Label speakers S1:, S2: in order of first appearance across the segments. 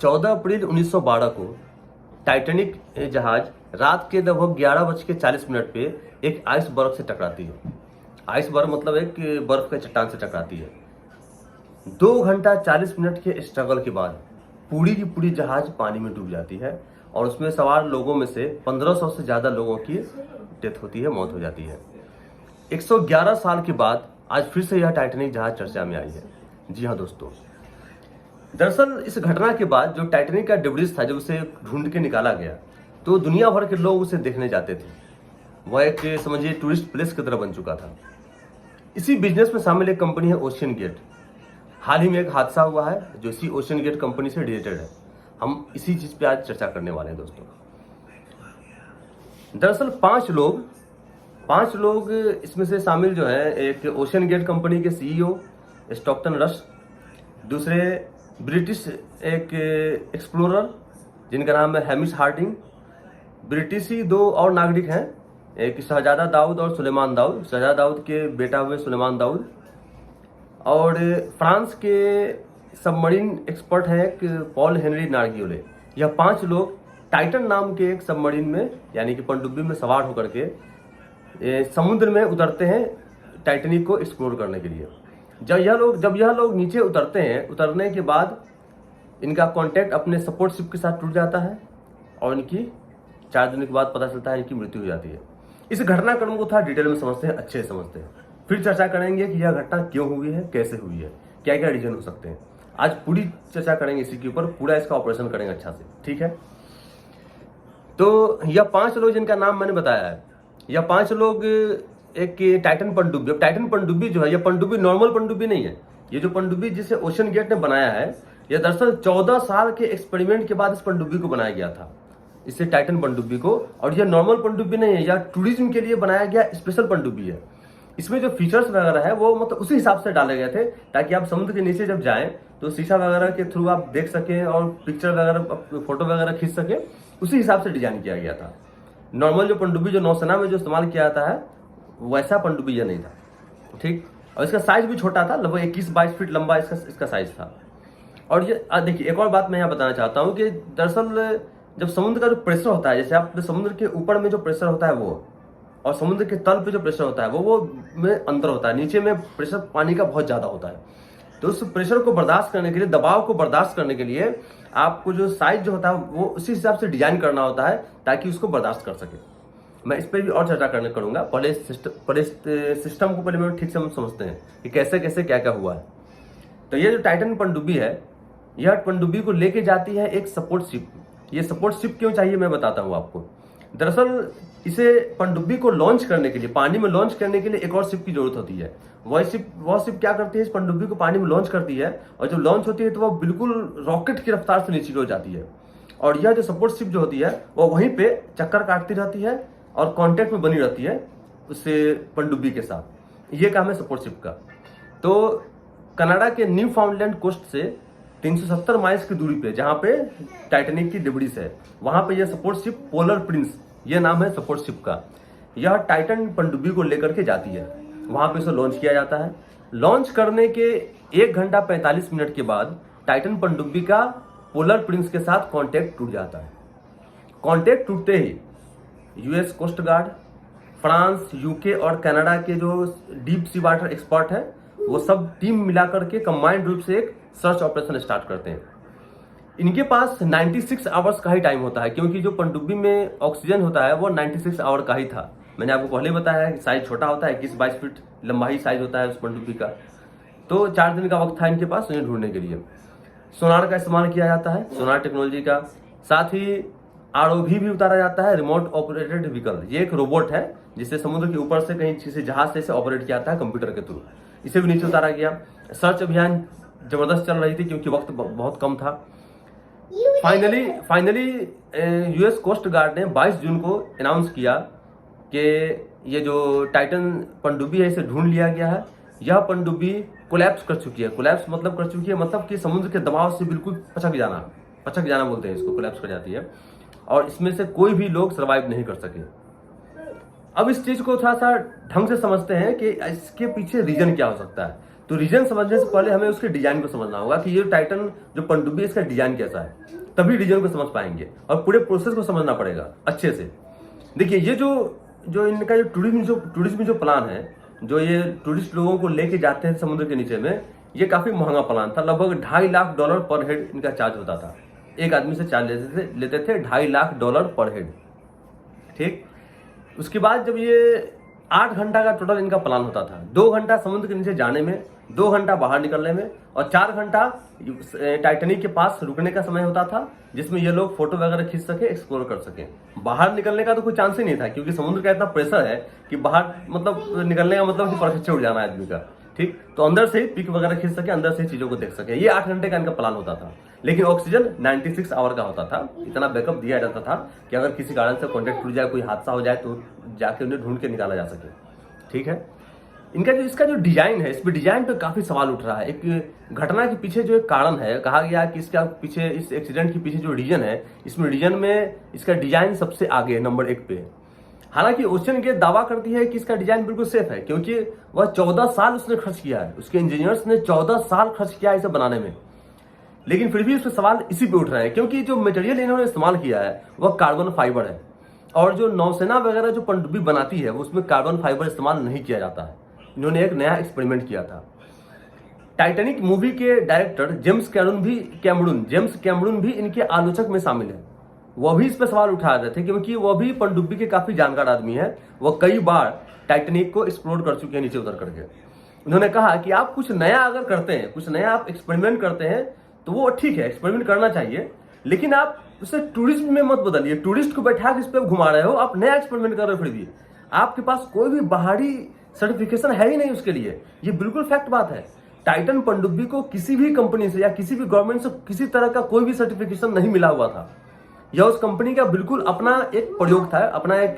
S1: 14 अप्रैल 1912 को टाइटैनिक जहाज रात के लगभग 11:40 पे एक आइसबर्ग से टकराती है। आइसबर्ग मतलब एक बर्फ के चट्टान से टकराती है। 2 घंटा 40 मिनट के स्ट्रगल के बाद पूरी की पूरी जहाज पानी में डूब जाती है और उसमें सवार लोगों में से 1500 से ज्यादा लोगों की डेथ होती है, मौत हो जाती है। 111 साल के बाद आज फिर से यह टाइटैनिक जहाज चर्चा में आई है। जी हाँ दोस्तों, दरअसल इस घटना के बाद जो टाइटैनिक का डिब्रिज था, जब उसे ढूंढ के निकाला गया तो दुनिया भर के लोग उसे देखने जाते थे। वह एक समझिए टूरिस्ट प्लेस की तरह बन चुका था। इसी बिजनेस में शामिल एक कंपनी है ओशियन गेट। हाल ही में एक हादसा हुआ है जो इसी ओशियन गेट कंपनी से रिलेटेड है। हम इसी चीज पे आज चर्चा करने वाले हैं दोस्तों। दरअसल पांच लोग इसमें से शामिल जो है, एक ओशियन गेट कंपनी के सीईओ स्टॉकटन रश, दूसरे ब्रिटिश एक एक्सप्लोरर जिनका नाम है हैमिश हार्डिंग, ब्रिटिशी 2 और नागरिक हैं, एक शहजादा दाऊद और सुलेमान दाऊद, शहजादा दाऊद के बेटा हुए सुलेमान दाऊद, और फ्रांस के सबमरीन एक्सपर्ट हैं एक पॉल हेनरी नार्गियोले। यह 5 लोग टाइटन नाम के एक सबमरीन में यानी कि पनडुब्बी में सवार होकर के समुद्र में उतरते हैं टाइटैनिक को एक्सप्लोर करने के लिए। जब यह लोग नीचे उतरते हैं, उतरने के बाद इनका कांटेक्ट अपने सपोर्ट शिप के साथ टूट जाता है और इनकी 4 दिन के बाद पता चलता है इनकी मृत्यु हो जाती है। इस घटनाक्रम को थोड़ा डिटेल में समझते हैं, अच्छे से समझते हैं, फिर चर्चा करेंगे कि यह घटना क्यों हुई है, कैसे हुई है, क्या क्या रीजन हो सकते हैं। आज पूरी चर्चा करेंगे इसी के ऊपर, पूरा इसका ऑपरेशन करेंगे अच्छा से, ठीक है। तो यह 5 लोग जिनका नाम मैंने बताया है, यह 5 लोग एक टाइटन पनडुब्बी। अब टाइटन पनडुब्बी जो है, यह पनडुब्बी नॉर्मल पनडुब्बी नहीं है। ये जो पनडुब्बी जिसे ओशियन गेट ने बनाया है, यह दरअसल 14 साल के एक्सपेरिमेंट के बाद इस पनडुब्बी को बनाया गया था, इसे टाइटन पनडुब्बी को। और यह नॉर्मल पनडुब्बी नहीं है, यह टूरिज्म के लिए बनाया गया स्पेशल पनडुब्बी है। इसमें जो फीचर्स वगैरह है वो मतलब उसी हिसाब से डाले गए थे ताकि आप समुद्र के नीचे जब जाएं तो शीशा वगैरह के थ्रू आप देख सकें और पिक्चर वगैरह, फोटो वगैरह खींच सकें। उसी हिसाब से डिजाइन किया गया था। नॉर्मल जो पनडुब्बी जो नौसेना में जो इस्तेमाल किया जाता है वैसा पनडुब्बी यह नहीं था, ठीक। और इसका साइज भी छोटा था, लगभग 21-22 फीट लंबा इसका साइज था। और ये देखिए, एक और बात मैं यहाँ बताना चाहता हूँ कि दरअसल जब समुद्र का जो प्रेशर होता है, जैसे आप समुद्र के ऊपर में जो प्रेशर होता है वो, और समुद्र के तल पे जो प्रेशर होता है वो में अंतर होता है। नीचे में प्रेशर पानी का बहुत ज्यादा होता है, तो उस प्रेशर को बर्दाश्त करने के लिए, दबाव को बर्दाश्त करने के लिए आपको जो साइज जो होता है वो उसी हिसाब से डिजाइन करना होता है ताकि उसको बर्दाश्त कर सके। मैं इस पर भी और चर्चा करूंगा। पहले सिस्टम को पहले मैं ठीक से हम समझते हैं कि कैसे कैसे क्या क्या हुआ है। तो ये जो टाइटन पनडुब्बी है, यह पनडुब्बी को लेके जाती है एक सपोर्ट शिप। ये सपोर्ट शिप क्यों चाहिए मैं बताता हूँ आपको। दरअसल इसे पनडुब्बी को लॉन्च करने के लिए, पानी में लॉन्च करने के लिए एक और शिप की जरूरत होती है। वह शिप क्या करती है, इस पनडुब्बी को पानी में लॉन्च करती है, और जब लॉन्च होती है तो वह बिल्कुल रॉकेट की रफ्तार से नीचे हो जाती है। और यह जो सपोर्ट शिप जो होती है वह वहीं पे चक्कर काटती रहती है और कांटेक्ट में बनी रहती है उससे पनडुब्बी के साथ। ये काम है सपोर्ट शिप का। तो कनाडा के न्यू फाउंडलैंड कोस्ट से 370 माइल्स की दूरी पे, जहां पे टाइटैनिक की डिब्रिज है, वहां पे यह सपोर्ट शिप पोलर प्रिंस, यह नाम है सपोर्ट शिप का, यह टाइटन पनडुब्बी को लेकर के जाती है। वहां पे इसे लॉन्च किया जाता है। लॉन्च करने के 1 घंटा 45 मिनट के बाद टाइटन पनडुब्बी का पोलर प्रिंस के साथ कांटेक्ट टूट जाता है। कांटेक्ट टूटते ही US Coast Guard, France, UK और कनाडा के जो डीप सी वाटर एक्सपर्ट है, वो सब टीम मिलाकर के कंबाइंड रूप से एक सर्च ऑपरेशन स्टार्ट करते हैं। इनके पास 96 आवर्स का ही टाइम होता है, क्योंकि जो पनडुब्बी में ऑक्सीजन होता है वो 96 आवर का ही था। मैंने आपको पहले बताया है कि साइज छोटा होता है, 21-22 फीट लंबा ही साइज होता है उस पनडुब्बी का। तो 4 दिन का वक्त था इनके पास उन्हें ढूंढने के लिए। सोनार का इस्तेमाल किया जाता है, सोनार टेक्नोलॉजी का। साथ ही आरओवी भी उतारा जाता है, रिमोट ऑपरेटेड व्हीकल। ये एक रोबोट है जिसे समुद्र के ऊपर से कहीं किसी जहाज से इसे ऑपरेट किया जाता है कंप्यूटर के थ्रू। इसे भी नीचे उतारा गया। सर्च अभियान जबरदस्त चल रही थी क्योंकि वक्त बहुत कम था। फाइनली यूएस कोस्ट गार्ड ने 22 जून को अनाउंस किया कि ये जो टाइटन पनडुब्बी है इसे ढूंढ लिया गया है। यह पनडुब्बी कोलैप्स कर चुकी है। कोलैप्स मतलब कर चुकी है मतलब कि समुद्र के दबाव से बिल्कुल पचक जाना बोलते हैं इसको, कोलैप्स कर जाती है, और इसमें से कोई भी लोग सर्वाइव नहीं कर सके। अब इस चीज को थोड़ा सा ढंग से समझते हैं कि इसके पीछे रीजन क्या हो सकता है। तो रीजन समझने से पहले हमें उसके डिजाइन को समझना होगा कि ये टाइटन जो पनडुब्बी है इसका डिजाइन कैसा है, तभी रीजन को समझ पाएंगे और पूरे प्रोसेस को समझना पड़ेगा अच्छे से। देखिए ये जो इनका जो टूरिज्म जो प्लान है, जो ये टूरिस्ट लोगों को लेके जाते हैं समुद्र के नीचे में, ये काफी महंगा प्लान था। लगभग $2.5 लाख पर हेड इनका चार्ज होता था। एक आदमी से चार्ज लेते थे $2.5 लाख पर हेड। ठीक, उसके बाद जब ये 8 घंटा का टोटल इनका प्लान होता था, 2 घंटा समुद्र के नीचे जाने में, 2 घंटा बाहर निकलने में और 4 घंटा टाइटैनिक के पास रुकने का समय होता था, जिसमें ये लोग फोटो वगैरह खींच सके, एक्सप्लोर कर सके। बाहर निकलने का तो कोई चांस ही नहीं था, क्योंकि समुद्र का इतना प्रेशर है कि बाहर मतलब निकलने का मतलब कि परफेक्ट उड़ जाना है आदमी का। ठीक, तो अंदर से ही पिक वगैरह खींच सके, अंदर से ही चीजों को देख सके। ये 8 घंटे का इनका प्लान होता था, लेकिन ऑक्सीजन 96 आवर का होता था। इतना बैकअप दिया जाता था कि अगर किसी कारण से कॉन्टेक्ट टूट जाए, कोई हादसा हो जाए, तो जाके उन्हें ढूंढ के निकाला जा सके। ठीक है, इसका जो डिजाइन है, इस पे डिजाइन पे काफी सवाल उठ रहा है। एक घटना के पीछे जो एक कारण है, कहा गया कि इसका पीछे, इस एक्सीडेंट के पीछे जो रीजन है, इसमें रीजन में इसका डिजाइन सबसे आगे नंबर 1 पे है। हालांकि ओशन गेट दावा करती है कि इसका डिजाइन बिल्कुल सेफ है, क्योंकि वह 14 साल उसने खर्च किया है, उसके इंजीनियर्स ने 14 साल खर्च किया है इसे बनाने में। लेकिन फिर भी उस पर सवाल इसी पे उठ रहे हैं, क्योंकि जो मटेरियल इन्होंने इस्तेमाल किया है वह कार्बन फाइबर है, और जो नौसेना वगैरह जो पनडुब्बी बनाती है उसमें कार्बन फाइबर इस्तेमाल नहीं किया जाता है। इन्होंने एक नया एक्सपेरिमेंट किया था। टाइटैनिक मूवी के डायरेक्टर जेम्स कैमरून भी इनके आलोचक में शामिल है। वह भी इस पर सवाल उठा रहे थे, क्योंकि वह भी पनडुब्बी के काफी जानकार आदमी है। वह कई बार टाइटैनिक को एक्सप्लोर कर चुके हैं नीचे उतर करके। उन्होंने कहा कि आप कुछ नया अगर करते हैं, कुछ नया आप एक्सपेरिमेंट करते हैं, तो वो ठीक है, एक्सपेरिमेंट करना चाहिए, लेकिन आप उसे टूरिज्म में मत बदलिए। टूरिस्ट को बैठा के इस पर घुमा रहे हो, आप नया एक्सपेरिमेंट कर रहे हो, फिर भी आपके पास कोई भी बाहरी सर्टिफिकेशन है ही नहीं उसके लिए। ये बिल्कुल फैक्ट बात है। टाइटन पनडुब्बी को किसी भी कंपनी से या किसी भी गवर्नमेंट से किसी तरह का कोई भी सर्टिफिकेशन नहीं मिला हुआ था। यह उस कंपनी का बिल्कुल अपना एक प्रयोग था, अपना एक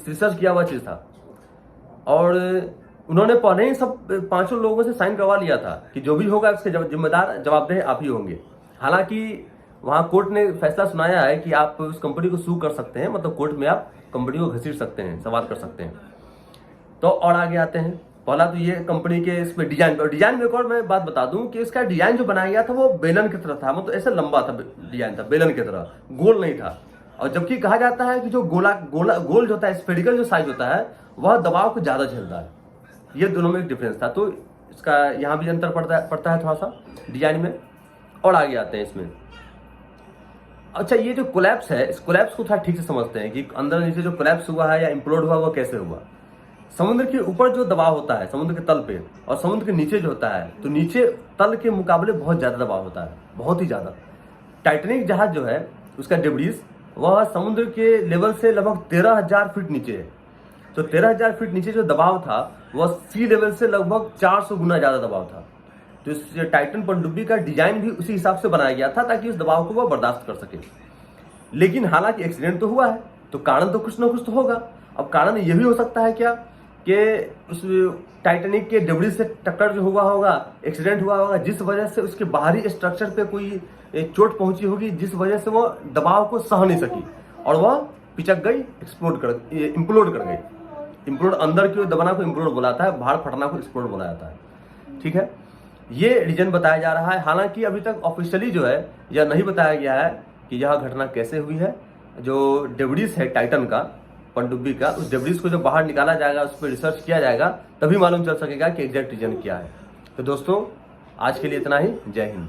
S1: रिसर्च किया हुआ चीज था। और उन्होंने पहले ही सब 5 लोगों से साइन करवा लिया था कि जो भी होगा उसके जिम्मेदार जवाबदेह आप ही होंगे। हालांकि वहां कोर्ट ने फैसला सुनाया है कि आप उस कंपनी को सू कर सकते हैं, मतलब कोर्ट में आप कंपनी को घसीट सकते हैं, सवाल कर सकते हैं। तो और आगे आते हैं। पहला तो ये कंपनी के इस पे डिजाइन में एक और मैं बात बता दूं कि इसका डिजाइन जो बनाया गया था वो बेलन की तरह था, मतलब ऐसे लंबा था डिजाइन था, बेलन की तरह, गोल नहीं था। और जबकि कहा जाता है कि जो गोल जो होता है, स्फेरिकल जो साइज होता है, वह दबाव को ज्यादा झेलता है। ये दोनों में एक डिफरेंस था, तो इसका यहाँ भी अंतर पड़ता है थोड़ा सा डिजाइन में। और आगे आते हैं इसमें। अच्छा, ये जो कोलैप्स है, इस कोलैप्स को थोड़ा ठीक से समझते हैं कि अंदर नीचे जो कोलैप्स हुआ है या इम्प्लोड हुआ, वो कैसे हुआ। समुद्र के ऊपर जो दबाव होता है समुद्र के तल पे, और समुद्र के नीचे जो होता है, तो नीचे तल के मुकाबले बहुत ज्यादा दबाव होता है, बहुत ही ज्यादा। टाइटैनिक जहाज जो है उसका डेब्रिस, वह समुद्र के लेवल से लगभग 13,000 फीट नीचे है। तो 13,000 फीट नीचे जो दबाव था वह सी लेवल से लगभग 400 गुना ज्यादा दबाव था। तो इस टाइटन पनडुब्बी का डिजाइन भी उसी हिसाब से बनाया गया था, ताकि उस दबाव को वह बर्दाश्त कर सके। लेकिन हालांकि एक्सीडेंट तो हुआ है, तो कारण तो कुछ ना कुछ तो होगा। अब कारण यह भी हो सकता है क्या कि उस टाइटैनिक के डेब्रिस से टक्कर जो हुआ होगा, एक्सीडेंट हुआ होगा, जिस वजह से उसके बाहरी स्ट्रक्चर पे कोई चोट पहुंची होगी, जिस वजह से वो दबाव को सह नहीं सकी और वह पिचक गई, इम्प्लोड कर गई। इम्प्लोड अंदर की दबाना को इम्प्लोड बुलाता है, बाहर फटना को एक्सप्लोड बुलाया जाता है। ठीक है, ये रीजन बताया जा रहा है। हालांकि अभी तक ऑफिशियली जो है यह नहीं बताया गया है कि यह घटना कैसे हुई है। जो डेब्रिस है टाइटन का, पनडुब्बी का, उस डेब्रिस को जब बाहर निकाला जाएगा, उस पर रिसर्च किया जाएगा, तभी मालूम चल सकेगा कि एग्जैक्ट रीजन क्या है। तो दोस्तों, आज के लिए इतना ही। जय हिंद।